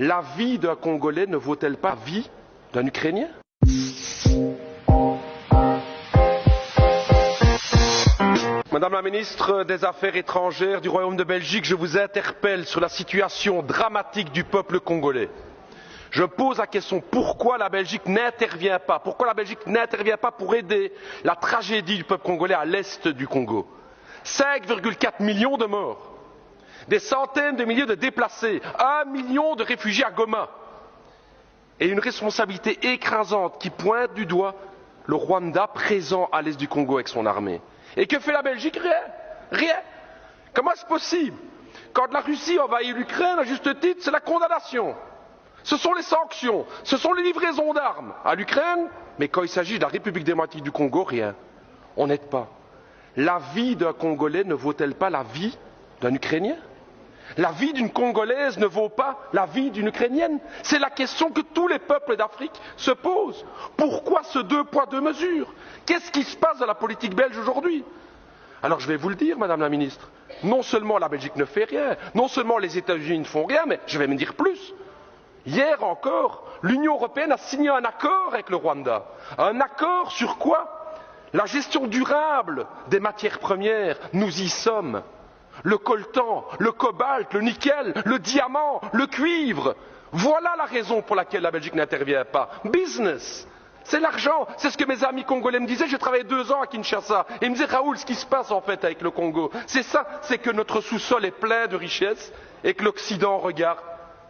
La vie d'un Congolais ne vaut-elle pas la vie d'un Ukrainien? Madame la ministre des Affaires étrangères du Royaume de Belgique, je vous interpelle sur la situation dramatique du peuple congolais. Je pose la question, pourquoi la Belgique n'intervient pas? Pourquoi la Belgique n'intervient pas pour aider la tragédie du peuple congolais à l'est du Congo? 5,4 millions de morts, des centaines de milliers de déplacés, 1 million de réfugiés à Goma, et une responsabilité écrasante qui pointe du doigt le Rwanda présent à l'est du Congo avec son armée. Et que fait la Belgique? Rien. Rien. Comment est-ce possible? Quand la Russie envahit l'Ukraine, à juste titre, c'est la condamnation. Ce sont les sanctions, ce sont les livraisons d'armes à l'Ukraine, mais quand il s'agit de la République démocratique du Congo, rien. On n'aide pas. La vie d'un Congolais ne vaut-elle pas la vie d'un Ukrainien? La vie d'une Congolaise ne vaut pas la vie d'une Ukrainienne? C'est la question que tous les peuples d'Afrique se posent. Pourquoi ce deux poids deux mesures? Qu'est-ce qui se passe dans la politique belge aujourd'hui? Alors je vais vous le dire, Madame la Ministre, non seulement la Belgique ne fait rien, non seulement les États-Unis ne font rien, mais je vais me dire plus. Hier encore, l'Union européenne a signé un accord avec le Rwanda. Un accord sur quoi? La gestion durable des matières premières. Nous y sommes. Le coltan, le cobalt, le nickel, le diamant, le cuivre. Voilà la raison pour laquelle la Belgique n'intervient pas. Business. C'est l'argent. C'est ce que mes amis congolais me disaient. J'ai travaillé 2 ans à Kinshasa. Et ils me disaient, Raoul, ce qui se passe en fait avec le Congo, c'est ça, c'est que notre sous-sol est plein de richesses et que l'Occident regarde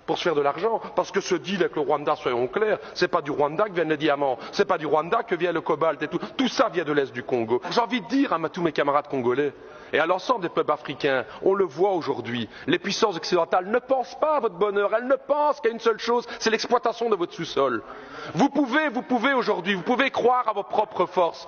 pour se faire de l'argent, parce que ce deal avec le Rwanda, soyons clairs, c'est pas du Rwanda que viennent les diamants, c'est pas du Rwanda que vient le cobalt et tout. Tout ça vient de l'Est du Congo. J'ai envie de dire à tous mes camarades congolais et à l'ensemble des peuples africains, on le voit aujourd'hui, les puissances occidentales ne pensent pas à votre bonheur, elles ne pensent qu'à une seule chose, c'est l'exploitation de votre sous-sol. Vous pouvez aujourd'hui, vous pouvez croire à vos propres forces.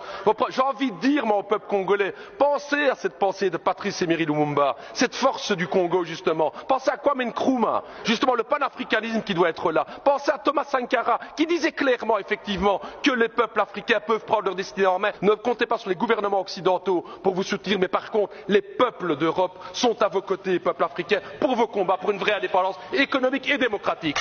J'ai envie de dire, moi, au peuple congolais, pensez à cette pensée de Patrice Emery Lumumba, cette force du Congo, justement. Pensez à Kwame Nkrumah, justement, le panafricanisme qui doit être là. Pensez à Thomas Sankara, qui disait clairement, effectivement, que les peuples africains peuvent prendre leur destinée en main. Ne comptez pas sur les gouvernements occidentaux pour vous soutenir, mais par contre, les peuples d'Europe sont à vos côtés, peuples africains, pour vos combats, pour une vraie indépendance économique et démocratique.